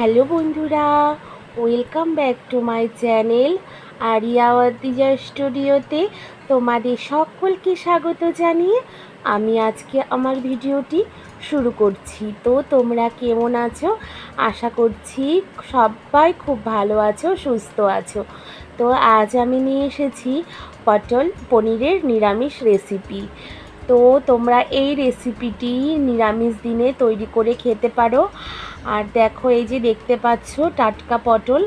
Hello বন্ধুরা, welcome back to my channel আরিয়াওয়াতিজা স্টুডিওতে তোমাদের সকলকে স্বাগত জানিয়ে আমি আজকে আমার ভিডিওটি শুরু করছি। তো তোমরা কেমন আছো? আশা করছি সবাই খুব ভালো আছো, সুস্থ আছো। তো আজ আমি নিয়ে এসেছি পটল পনিরের নিরামিষ রেসিপি। তো তোমরা এই রেসিপিটি নিরামিষ দিনে তৈরি করে খেতে পারো। আর দেখো, এই যে দেখতে পাচ্ছ টাটকা পটল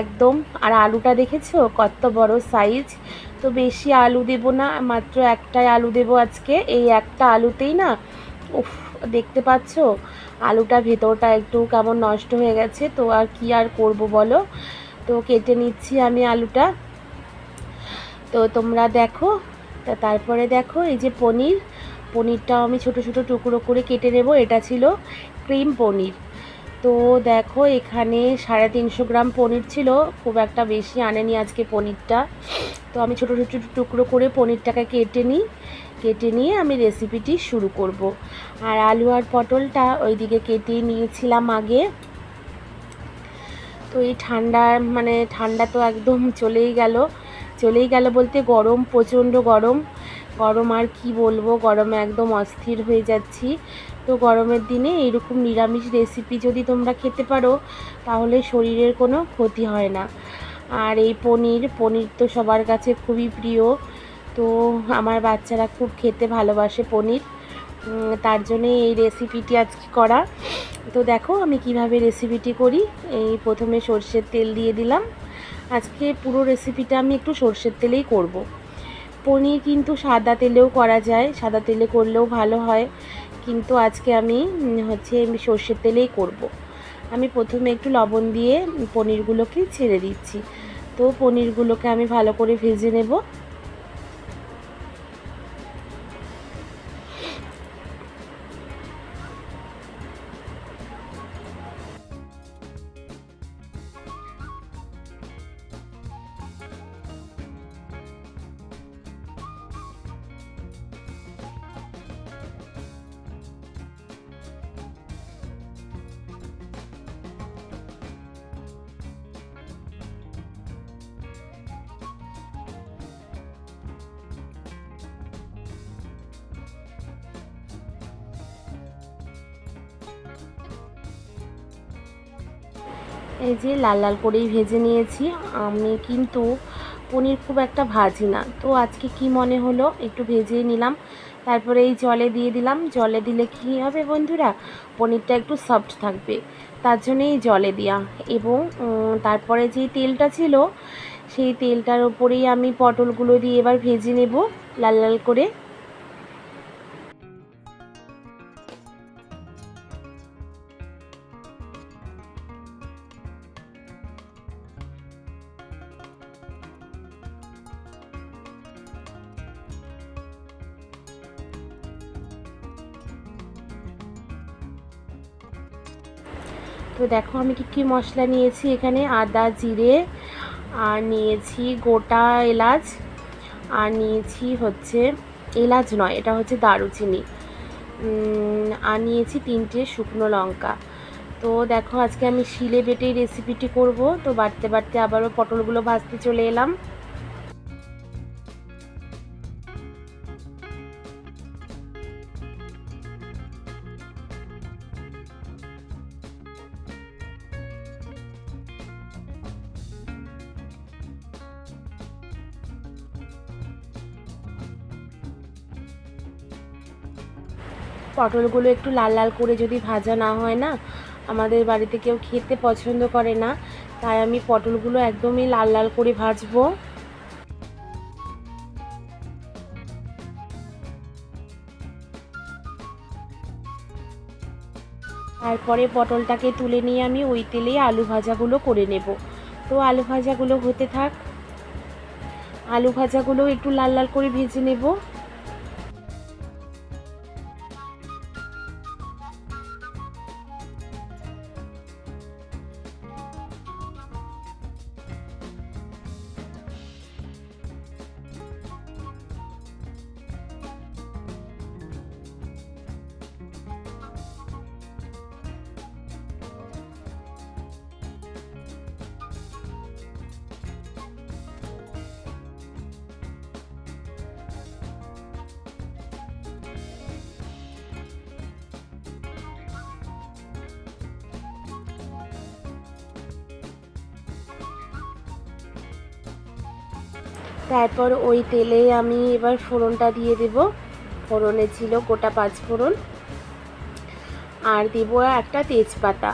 একদম। আর আলুটা দেখেছো কত বড় সাইজ। তো বেশি আলু দেব না, মাত্র একটাই আলু দেব আজকে। এই একটা আলুতেই না, উফ, দেখতে পাচ্ছ আলুটা ভেতরটা একটু কেমন নষ্ট হয়ে গেছে। তো আর কি আর করব বলো। তো কেটে নিচ্ছি আমি আলুটা। তো তোমরা দেখো। তারপরে দেখো, এই যে পনিরটাও আমি ছোট ছোট টুকরো করে কেটে নেব। এটা ছিল ক্রিম পনির। তো দেখো, এখানে 350 গ্রাম পনির ছিল, খুব একটা বেশি আনেনি আজকে পনিরটা। তো আমি ছোটো ছোটো টুকরো করে পনিরটাকে কেটে নিয়ে আমি রেসিপিটি শুরু করব। আর আলু আর পটলটা ওইদিকে কেটে নিয়েছিলাম আগে। তো এই ঠান্ডা তো একদম চলেই গেল বলতে, গরম, প্রচণ্ড গরম আর কি বলবো, গরমে একদম অস্থির হয়ে যাচ্ছি। তো গরমের দিনে এরকম নিরামিষ রেসিপি যদি তোমরা খেতে পারো তাহলে শরীরের কোনো ক্ষতি হয় না। আর এই পনির তো সবার কাছে খুবই প্রিয়। তো আমার বাচ্চারা খুব খেতে ভালোবাসে পনির, তার জন্যে এই রেসিপিটি আজকে করা। তো দেখো আমি কিভাবে রেসিপিটি করি। এই প্রথমে সর্ষের তেল দিয়ে দিলাম। আজকে পুরো রেসিপিটা আমি একটু সর্ষের তেলেই করব। পনির কিন্তু সাদা তেলেও করা যায়, সাদা তেলে করলেও ভালো হয়, কিন্তু আজকে আমি সর্ষের তেলেই করব। আমি প্রথমে একটু লবণ দিয়ে পনিরগুলোকে ছেড়ে দিচ্ছি। তো পনিরগুলোকে আমি ভালো করে ভেজে নেব। এই যে লাল লাল করেই ভেজে নিয়েছি। আমি কিন্তু পনির খুব একটা ভাজি না, তো আজকে কি মনে হলো একটু ভেজেই নিলাম। তারপরে এই জলে দিয়ে দিলাম। জলে দিলে কী হবে বন্ধুরা, পনিরটা একটু সফট থাকবে, তার জন্যেই জলে দেওয়া। এবং তারপরে যেই তেলটা ছিল সেই তেলটার ওপরেই আমি পটলগুলো দিয়ে এবার ভেজে নেব লাল লাল করে। তো দেখো আমি কী মশলা নিয়েছি এখানে, আদা, জিরে, আর নিয়েছি গোটা এলাচ, আর নিয়েছি হচ্ছে এলাচ নয়, এটা হচ্ছে দারুচিনি, আর নিয়েছি 3টে শুকনো লঙ্কা। তো দেখো আজকে আমি শিলে বেটেই রেসিপিটি করব। তো বাটতে বাটতে আবারও পটলগুলো ভাজতে চলে এলাম। পটলগুলো একটু লাল লাল করে যদি ভাজা না হয় না, আমাদের বাড়িতে কেউ খেতে পছন্দ করে না। তাই আমি পটলগুলো একদমই লাল লাল করে ভাজবো। তারপরে পটলটাকে তুলে নিয়ে আমি ওই তেলেই আলু ভাজাগুলো করে নেব। তো আলু ভাজাগুলো হতে থাক। আলু ভাজাগুলো একটু লাল লাল করে ভেজে নেব। তারপর ওই তেলে আমি এবার ফোড়নটা দিয়ে দেব। ফোড়নে ছিল গোটা 5 ফোড়ন, আর দেব একটা তেজপাতা।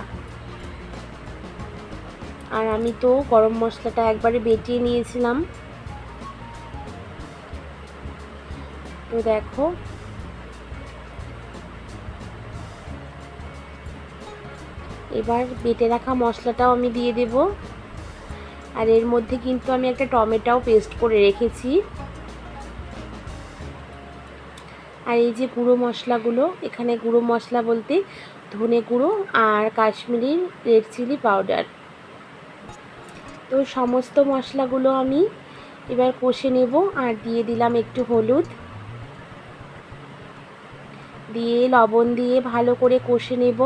আর আমি তো গরম মশলাটা একবারে বেটে নিয়েছিলাম। তো দেখো এবার বেটে রাখা মশলাটাও আমি দিয়ে দেব। আর এর মধ্যে কিন্তু আমি একটা টমেটোও পেস্ট করে রেখেছি। আর এই যে গুঁড়ো মশলাগুলো, এখানে গুঁড়ো মশলা বলতে ধনে গুঁড়ো আর কাশ্মীরি রেড চিলি পাউডার। তো সমস্ত মশলাগুলো আমি এবার কষে নেব। আর দিয়ে দিলাম একটু হলুদ, দিয়ে লবণ দিয়ে ভালো করে কষে নেব।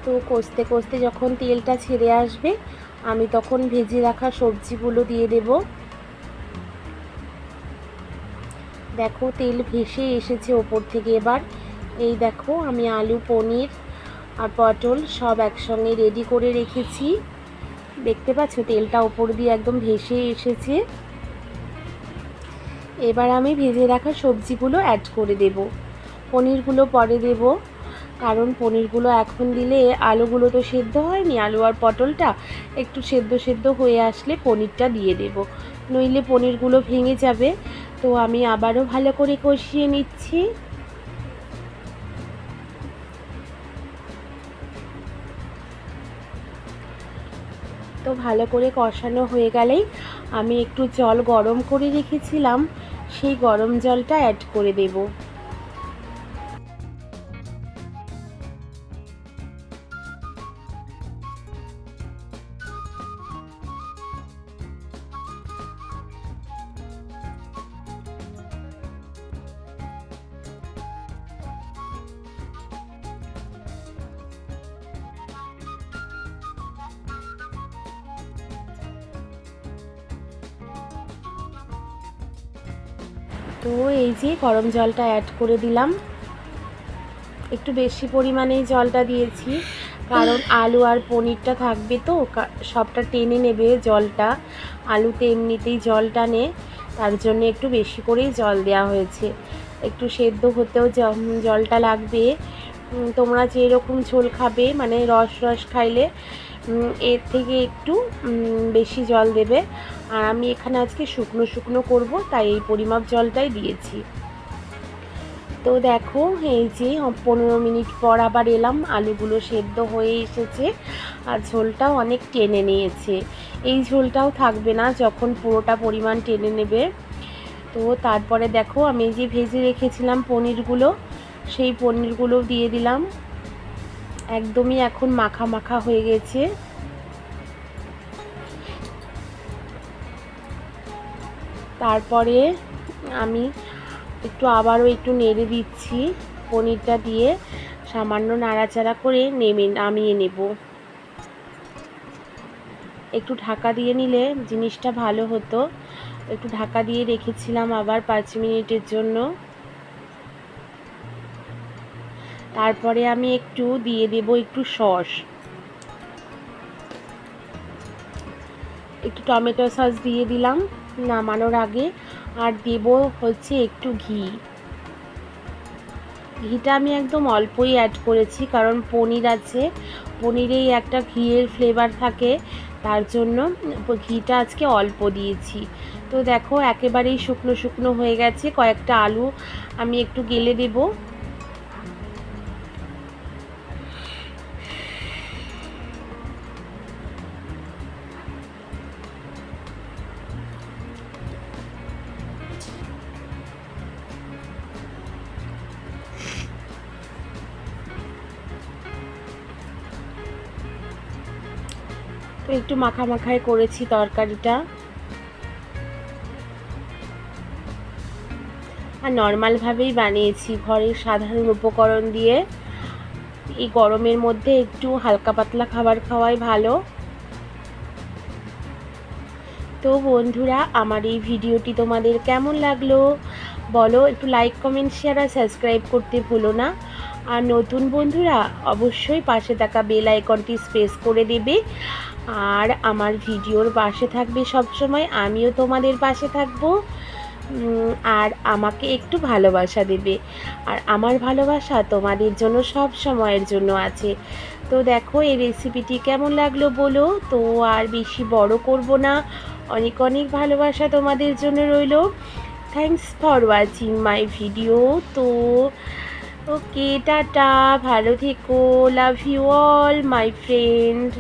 তো কষতে কষতে যখন তেলটা ছেড়ে আসবে, আমি তখন ভেজে রাখা সবজিগুলো দিয়ে দেব। দেখো তেল ভেসে এসেছে ওপর থেকে। এবার এই দেখো আমি আলু, পনির আর পটল সব একসঙ্গে রেডি করে রেখেছি। দেখতে পাচ্ছ তেলটা ওপর দিয়ে একদম ভেসে এসেছে। এবার আমি ভেজে রাখা সবজিগুলো অ্যাড করে দেব। পনিরগুলো পরে দেব, কারণ পনিরগুলো এখন দিলে আলুগুলো তো সেদ্ধ হয়নি, আলু আর পটলটা একটু সেদ্ধ সেদ্ধ হয়ে আসলে পনিরটা দিয়ে দেব, নইলে পনিরগুলো ভেঙে যাবে। তো আমি আবারও ভালো করে কষিয়ে নিচ্ছি। তো ভালো করে কষানো হয়ে গেলেই আমি একটু জল গরম করে রেখেছিলাম, সেই গরম জলটা অ্যাড করে দেব। তো এই যে গরম জলটা অ্যাড করে দিলাম। একটু বেশি পরিমাণেই জলটা দিয়েছি, কারণ আলু আর পনিরটা থাকবে তো সবটা টেনে নেবে জলটা। আলুতে এমনিতেই জল টানে, তার জন্য একটু বেশি করেই জল দেওয়া হয়েছে। একটু সেদ্ধ হতেও জলটা লাগবে। তোমরা যেরকম ঝোল খাবে, মানে রস রস খাইলে এর থেকে একটু বেশি জল দেবে। আর আমি এখানে আজকে শুকনো শুকনো করব, তাই এই পরিমাপ জলটাই দিয়েছি। তো দেখো এই যে 15 মিনিট পর আবার এলাম, আলুগুলো সেদ্ধ হয়ে এসেছে আর ঝোলটাও অনেক টেনে নিয়েছে। এই ঝোলটাও থাকবে না যখন পুরোটা পরিমাণ টেনে নেবে। তো তারপরে দেখো আমি যে ভেজে রেখেছিলাম পনিরগুলো, সেই পনিরগুলো দিয়ে দিলাম। একদমই এখন মাখা মাখা হয়ে গেছে। তারপরে আমি আবারও একটু নেড়ে দিচ্ছি, পনিরটা দিয়ে সামান্য নাড়াচাড়া করে নামিয়ে নেব। একটু ঢাকা দিয়ে নিলে জিনিসটা ভালো হতো। একটু ঢাকা দিয়ে রেখেছিলাম আবার 5 মিনিটের জন্য। তারপরে আমি একটু দিয়ে দেব একটু সস, একটু টমেটো সস দিয়ে দিলাম নামানোর আগে। আর দেব হচ্ছে একটু ঘি। ঘিটা আমি একদম অল্পই অ্যাড করেছি, কারণ পনির আছে, পনিরেই একটা ঘিয়ের ফ্লেভার থাকে, তার জন্য ঘিটা আজকে অল্প দিয়েছি। তো দেখো একেবারেই শুকনো শুকনো হয়ে গেছে। কয়েকটা আলু আমি একটু গেলে দেব। তো একটু মাখামাখাই করেছি তরকারিটা। আর নর্মালভাবেই বানিয়েছি ঘরের সাধারণ উপকরণ দিয়ে। এই গরমের মধ্যে একটু হালকা পাতলা খাবার খাওয়াই ভালো। তো বন্ধুরা, আমার এই ভিডিওটি তোমাদের কেমন লাগলো বলো, একটু লাইক কমেন্ট শেয়ার আর সাবস্ক্রাইব করতে ভুলো না। আর নতুন বন্ধুরা অবশ্যই পাশে থাকা বেল আইকনটি প্রেস করে দেবে, আর আমার ভিডিওর পাশে থাকবে সব সময়। আমিও তোমাদের পাশে থাকবো। আর আমাকে একটু ভালোবাসা দেবে, আর আমার ভালোবাসা তোমাদের জন্য সব সময়ের জন্য আছে। তো দেখো এই রেসিপিটি কেমন লাগলো বলো। তো আর বেশি বড় করব না, অনেক অনেক ভালোবাসা তোমাদের জন্য রইলো। Thanks for watching my video. তো ওকে, টাটা, ভালো থেকো, love you all my friend.